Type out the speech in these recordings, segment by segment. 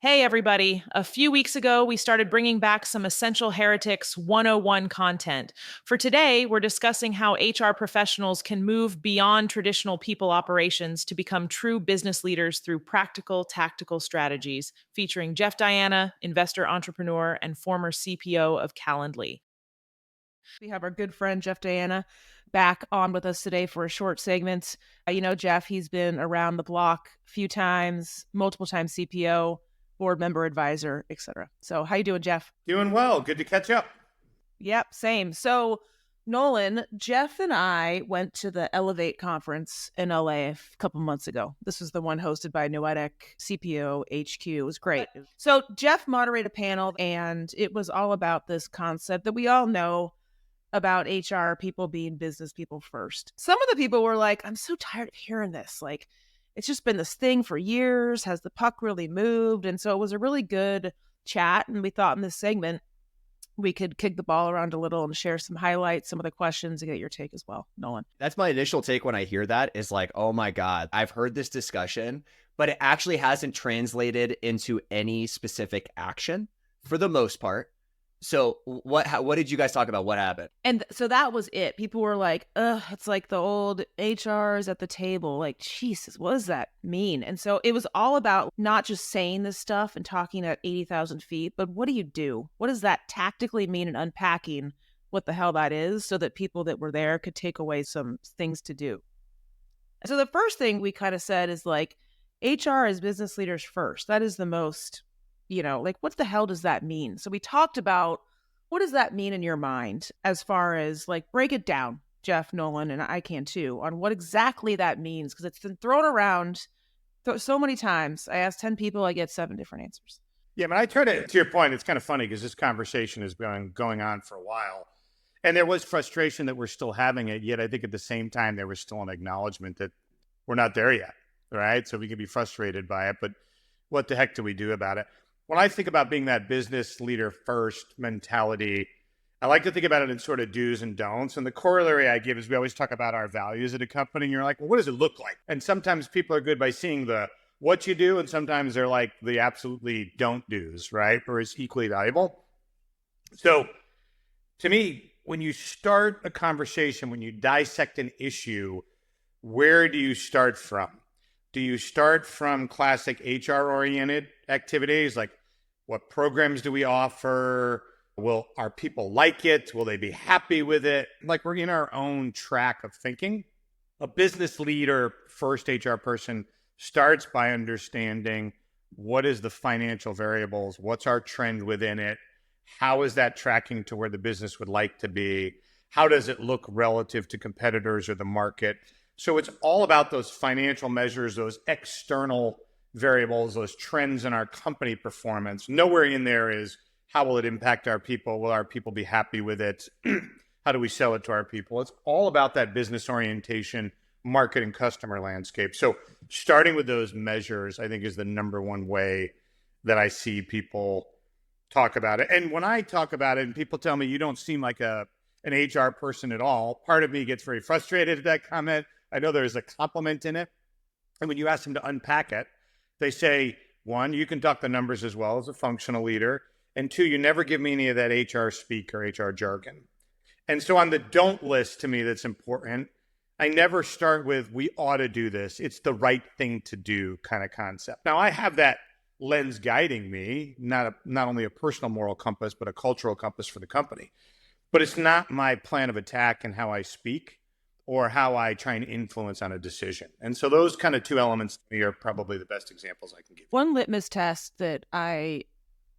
Hey, everybody. A few weeks ago, we started bringing back some essential Heretics 101 content. For today, we're discussing how HR professionals can move beyond traditional people operations to become true business leaders through practical, tactical strategies, featuring Jeff Diana, investor entrepreneur and former CPO of Calendly. We have our good friend Jeff Diana back on with us today for a short segment. Jeff, he's been around the block a few times, multiple times CPO, board member, advisor, etc. So how you doing, Jeff? Doing well. Good to catch up. Yep, same. So Nolan, Jeff and I went to the Elevate conference in LA a couple months ago. This was the one hosted by Noetic CPO HQ. It was great. So Jeff moderated a panel and it was all about this concept that we all know about HR people being business people first. Some of the people were like, I'm so tired of hearing this. Like, it's just been this thing for years. Has the puck really moved? And so it was a really good chat. And we thought in this segment, we could kick the ball around a little and share some highlights, some of the questions, and get your take as well. Nolan. That's my initial take when I hear that is like, oh my God, I've heard this discussion, but it actually hasn't translated into any specific action for the most part. So what did you guys talk about? What happened? And so that was it. People were like, ugh, it's like the old HRs at the table. Like, Jesus, what does that mean? And so it was all about not just saying this stuff and talking at 80,000 feet, but what do you do? What does that tactically mean, and unpacking what the hell that is so that people that were there could take away some things to do. So the first thing we kind of said is like, HR is business leaders first. That is the most, like, what the hell does that mean? So we talked about, what does that mean in your mind as far as like, break it down, Jeff, Nolan, and I can too, on what exactly that means, because it's been thrown around so many times. I asked 10 people, I get 7 different answers. Yeah, but I try to your point, it's kind of funny because this conversation has been going on for a while. And there was frustration that we're still having it, yet I think at the same time, there was still an acknowledgement that we're not there yet, right? So we can be frustrated by it, but what the heck do we do about it? When I think about being that business leader first mentality, I like to think about it in sort of do's and don'ts. And the corollary I give is we always talk about our values at a company. And you're like, well, what does it look like? And sometimes people are good by seeing the what you do. And sometimes they're like the absolutely don't do's, right? Or is equally valuable. So to me, when you start a conversation, when you dissect an issue, where do you start from? Do you start from classic HR-oriented activities like what programs do we offer? Will our people like it? Will they be happy with it? Like we're in our own track of thinking. A business leader, first HR person, starts by understanding what is the financial variables? What's our trend within it? How is that tracking to where the business would like to be? How does it look relative to competitors or the market? So it's all about those financial measures, those external variables, those trends in our company performance. Nowhere in there is how will it impact our people? Will our people be happy with it? How do we sell it to our people? It's all about that business orientation, market and customer landscape. So starting with those measures, I think is the number one way that I see people talk about it. And when I talk about it and people tell me you don't seem like an HR person at all, part of me gets very frustrated at that comment. I know there's a compliment in it. And when you ask them to unpack it, they say, 1, you conduct the numbers as well as a functional leader. And 2, you never give me any of that HR speak or HR jargon. And so on the don't list, to me, that's important. I never start with, we ought to do this. It's the right thing to do kind of concept. Now, I have that lens guiding me, not only a personal moral compass, but a cultural compass for the company. But it's not my plan of attack in how I speak or how I try and influence on a decision. And so those kind of 2 elements to me are probably the best examples I can give. One litmus test that I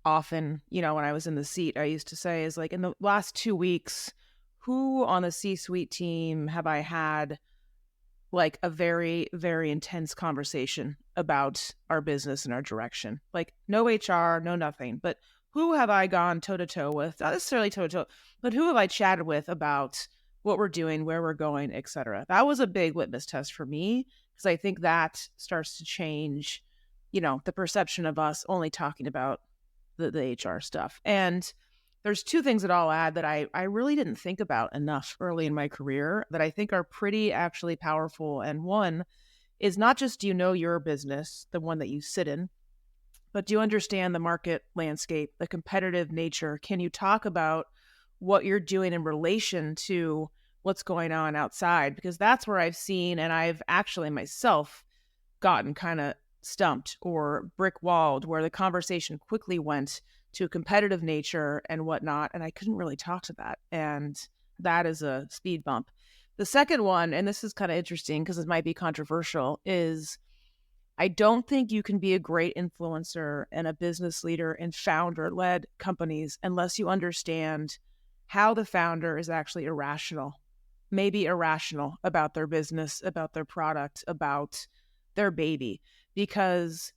often, when I was in the seat, I used to say is like, in the last 2 weeks, who on the C-suite team have I had like a very, very intense conversation about our business and our direction? Like no HR, no nothing, but who have I gone toe-to-toe with? Not necessarily toe-to-toe, but who have I chatted with about what we're doing, where we're going, et cetera? That was a big litmus test for me, because I think that starts to change, the perception of us only talking about the HR stuff. And there's 2 things that I'll add that I really didn't think about enough early in my career that I think are pretty actually powerful. And one is not just, do you know your business, the one that you sit in, but do you understand the market landscape, the competitive nature? Can you talk about what you're doing in relation to what's going on outside? Because that's where I've seen, and I've actually myself gotten kind of stumped or brick walled, where the conversation quickly went to competitive nature and whatnot. And I couldn't really talk to that. And that is a speed bump. The second one, and this is kind of interesting because it might be controversial, is I don't think you can be a great influencer and a business leader in founder-led companies unless you understand how the founder is actually irrational, maybe irrational about their business, about their product, about their baby, because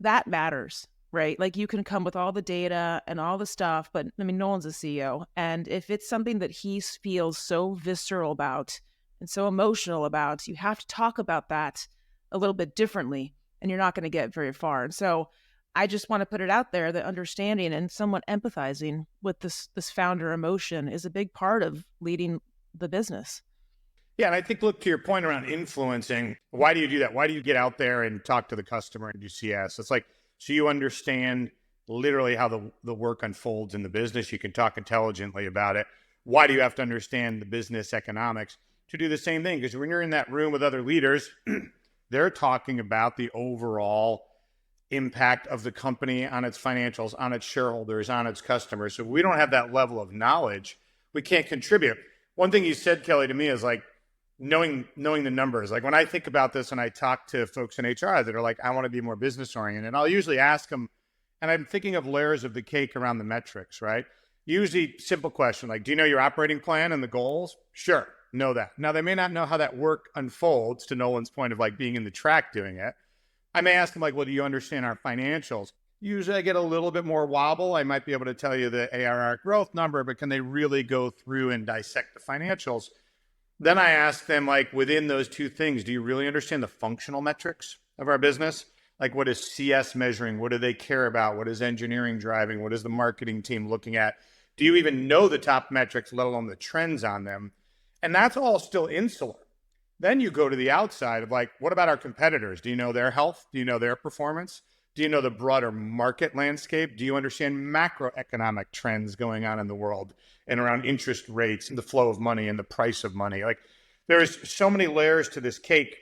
that matters, right? Like you can come with all the data and all the stuff, but I mean, Nolan's a CEO. And if it's something that he feels so visceral about and so emotional about, you have to talk about that a little bit differently, and you're not going to get very far. And so I just want to put it out there that understanding and somewhat empathizing with this founder emotion is a big part of leading the business. Yeah, and I think, look, to your point around influencing, why do you do that? Why do you get out there and talk to the customer and do CS? It's like, so you understand literally how the work unfolds in the business. You can talk intelligently about it. Why do you have to understand the business economics to do the same thing? Because when you're in that room with other leaders, they're talking about the overall impact of the company on its financials, on its shareholders, on its customers. So if we don't have that level of knowledge, we can't contribute. One thing you said, Kelly, to me is like knowing the numbers. Like when I think about this and I talk to folks in HR that are like, I want to be more business oriented, I'll usually ask them, and I'm thinking of layers of the cake around the metrics, right? Usually simple question, like, do you know your operating plan and the goals? Sure. Know that. Now, they may not know how that work unfolds, to Nolan's point of like being in the track doing it. I may ask them like, well, do you understand our financials? Usually I get a little bit more wobble. I might be able to tell you the ARR growth number, but can they really go through and dissect the financials? Then I ask them like, within those two things, do you really understand the functional metrics of our business? Like what is CS measuring? What do they care about? What is engineering driving? What is the marketing team looking at? Do you even know the top metrics, let alone the trends on them? And that's all still insular. Then you go to the outside of like, what about our competitors? Do you know their health? Do you know their performance? Do you know the broader market landscape? Do you understand macroeconomic trends going on in the world and around interest rates and the flow of money and the price of money? Like there's so many layers to this cake,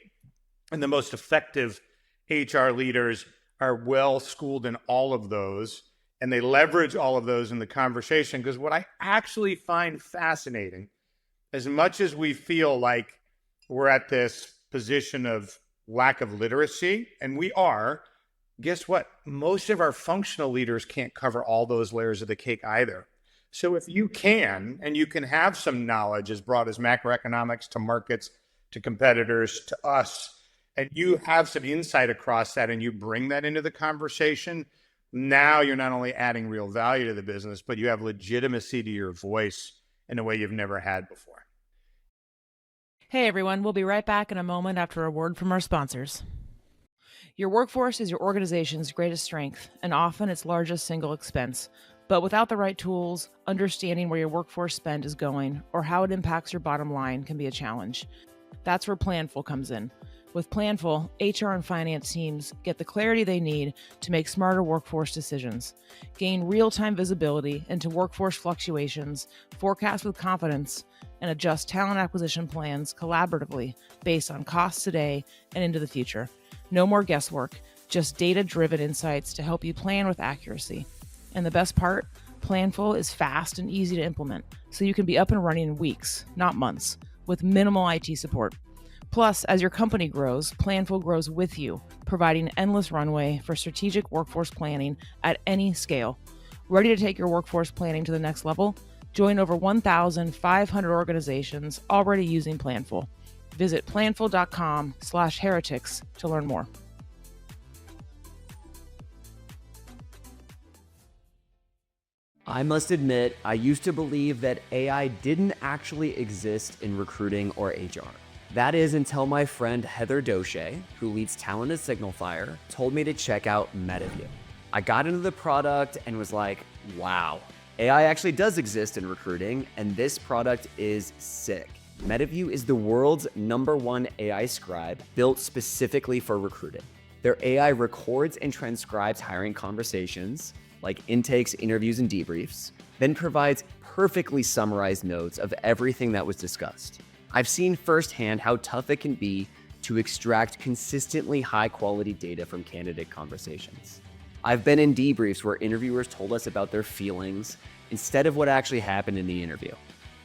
and the most effective HR leaders are well schooled in all of those, and they leverage all of those in the conversation. Because what I actually find fascinating, as much as we feel like we're at this position of lack of literacy, and we are, guess what? Most of our functional leaders can't cover all those layers of the cake either. So if you can, and you can have some knowledge as broad as macroeconomics to markets, to competitors, to us, and you have some insight across that and you bring that into the conversation, now you're not only adding real value to the business, but you have legitimacy to your voice in a way you've never had before. Hey everyone, we'll be right back in a moment after a word from our sponsors. Your workforce is your organization's greatest strength and often its largest single expense. But without the right tools, understanding where your workforce spend is going or how it impacts your bottom line can be a challenge. That's where Planful comes in. With Planful, HR and finance teams get the clarity they need to make smarter workforce decisions, gain real-time visibility into workforce fluctuations, forecast with confidence, and adjust talent acquisition plans collaboratively based on costs today and into the future. No more guesswork, just data-driven insights to help you plan with accuracy. And the best part, Planful is fast and easy to implement, so you can be up and running in weeks, not months, with minimal IT support. Plus, as your company grows, Planful grows with you, providing endless runway for strategic workforce planning at any scale. Ready to take your workforce planning to the next level? Join over 1,500 organizations already using Planful. Visit planful.com/heretics to learn more. I must admit, I used to believe that AI didn't actually exist in recruiting or HR. That is until my friend Heather Doche, who leads talent at Signalfire, told me to check out MetaView. I got into the product and was like, wow, AI actually does exist in recruiting, and this product is sick. MetaView is the world's #1 AI scribe built specifically for recruiting. Their AI records and transcribes hiring conversations, like intakes, interviews, and debriefs, then provides perfectly summarized notes of everything that was discussed. I've seen firsthand how tough it can be to extract consistently high-quality data from candidate conversations. I've been in debriefs where interviewers told us about their feelings instead of what actually happened in the interview.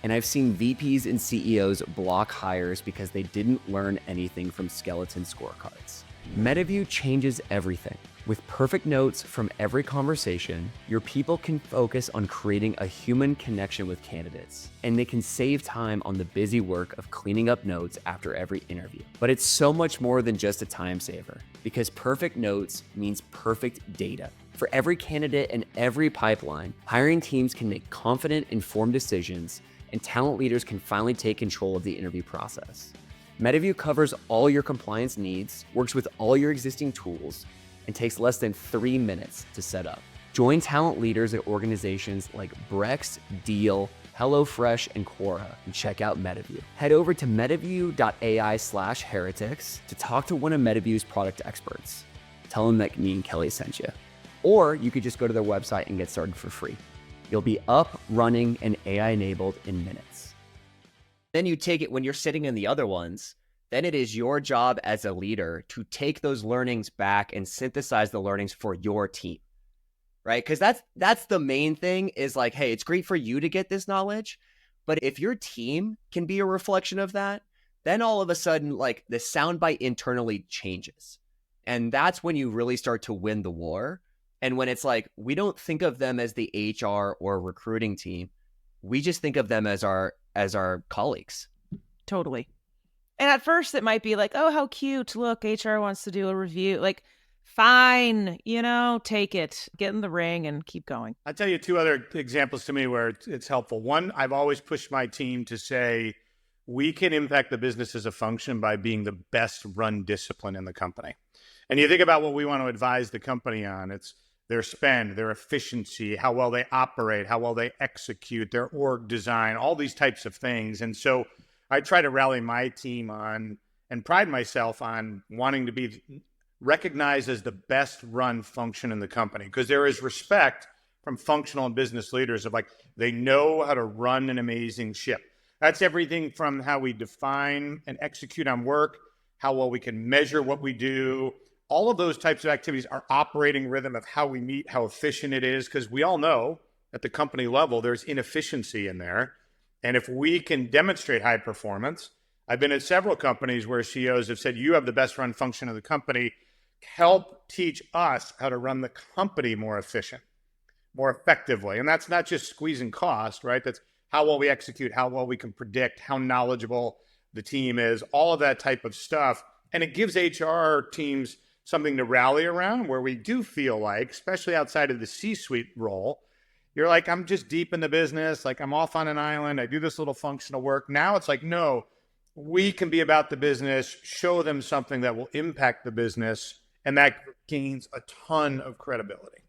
And I've seen VPs and CEOs block hires because they didn't learn anything from skeleton scorecards. MetaView changes everything. With perfect notes from every conversation, your people can focus on creating a human connection with candidates, and they can save time on the busy work of cleaning up notes after every interview. But it's so much more than just a time saver, because perfect notes means perfect data. For every candidate and every pipeline, hiring teams can make confident, informed decisions, and talent leaders can finally take control of the interview process. MetaView covers all your compliance needs, works with all your existing tools, and takes less than 3 minutes to set up. Join talent leaders at organizations like Brex, Deal, HelloFresh, and Quora, and check out MetaView. Head over to metaview.ai/heretics to talk to one of MetaView's product experts. Tell them that me and Kelly sent you. Or you could just go to their website and get started for free. You'll be up, running, and AI-enabled in minutes. Then you take it when you're sitting in the other ones, then it is your job as a leader to take those learnings back and synthesize the learnings for your team, right? Because that's the main thing is like, hey, it's great for you to get this knowledge, but if your team can be a reflection of that, then all of a sudden, like the soundbite internally changes. And that's when you really start to win the war. And when it's like, we don't think of them as the HR or recruiting team, we just think of them as our colleagues. Totally. And at first it might be like, oh, how cute. Look, HR wants to do a review. Like, fine, take it, get in the ring and keep going. I'll tell you 2 other examples to me where it's helpful. One, I've always pushed my team to say, we can impact the business as a function by being the best run discipline in the company. And you think about what we want to advise the company on. It's their spend, their efficiency, how well they operate, how well they execute, their org design, all these types of things. And so I try to rally my team on and pride myself on wanting to be recognized as the best run function in the company, because there is respect from functional and business leaders of like, they know how to run an amazing ship. That's everything from how we define and execute on work, how well we can measure what we do. All of those types of activities are operating rhythm of how we meet, how efficient it is, because we all know at the company level, there's inefficiency in there. And if we can demonstrate high performance, I've been at several companies where CEOs have said, you have the best run function of the company, help teach us how to run the company more efficient, more effectively. And that's not just squeezing cost, right? That's how well we execute, how well we can predict, how knowledgeable the team is, all of that type of stuff. And it gives HR teams something to rally around where we do feel like, especially outside of the C-suite role, you're like, I'm just deep in the business. Like I'm off on an island. I do this little functional work. Now it's like, no, we can be about the business, show them something that will impact the business. And that gains a ton of credibility.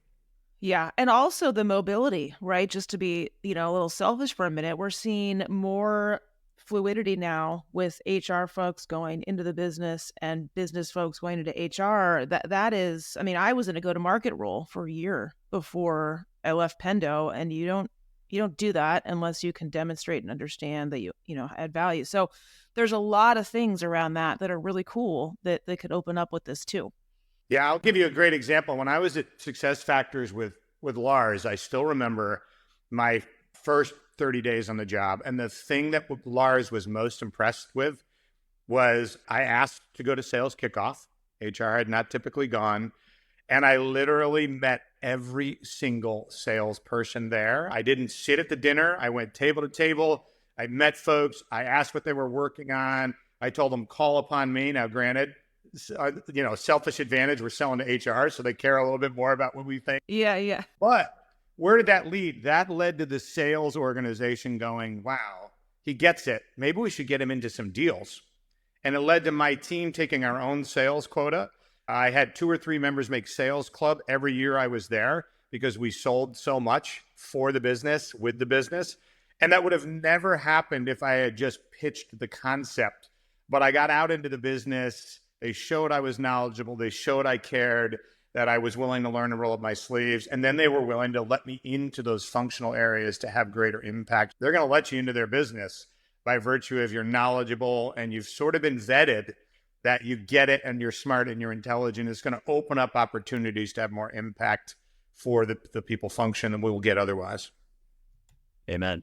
Yeah. And also the mobility, right? Just to be, a little selfish for a minute, we're seeing more fluidity now with HR folks going into the business and business folks going into HR. That is, I was in a go-to-market role for a year before I left Pendo, and you don't do that unless you can demonstrate and understand that you add value. So there's a lot of things around that are really cool that could open up with this too. Yeah, I'll give you a great example. When I was at SuccessFactors with Lars, I still remember my first 30 days on the job. And the thing that Lars was most impressed with was I asked to go to sales kickoff. HR had not typically gone. And I literally met every single salesperson there. I didn't sit at the dinner. I went table to table. I met folks. I asked what they were working on. I told them, call upon me. Now, granted, selfish advantage. We're selling to HR, so they care a little bit more about what we think. Yeah. But where did that lead? That led to the sales organization going, wow, he gets it. Maybe we should get him into some deals. And it led to my team taking our own sales quota. I had 2 or 3 members make sales club every year I was there because we sold so much for the business, with the business. And that would have never happened if I had just pitched the concept. But I got out into the business They showed I was knowledgeable. They showed I cared, that I was willing to learn and roll up my sleeves. And then they were willing to let me into those functional areas to have greater impact. They're going to let you into their business by virtue of you're knowledgeable and you've sort of been vetted, that you get it and you're smart and you're intelligent. It's going to open up opportunities to have more impact for the people function than we will get otherwise. Amen.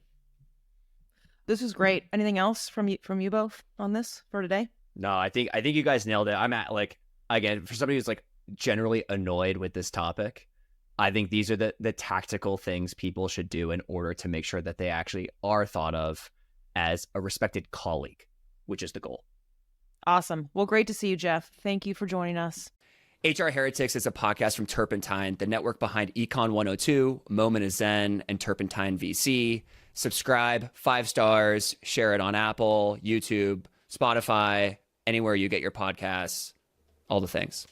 This is great. Anything else from you both on this for today? No, I think you guys nailed it. I'm at, like, again, for somebody who's like generally annoyed with this topic, I think these are the tactical things people should do in order to make sure that they actually are thought of as a respected colleague, which is the goal. Awesome. Well, great to see you, Jeff. Thank you for joining us. HR Heretics is a podcast from Turpentine, the network behind Econ 102, Moment of Zen, and Turpentine VC. Subscribe, 5 stars, share it on Apple, YouTube, Spotify, anywhere you get your podcasts, all the things.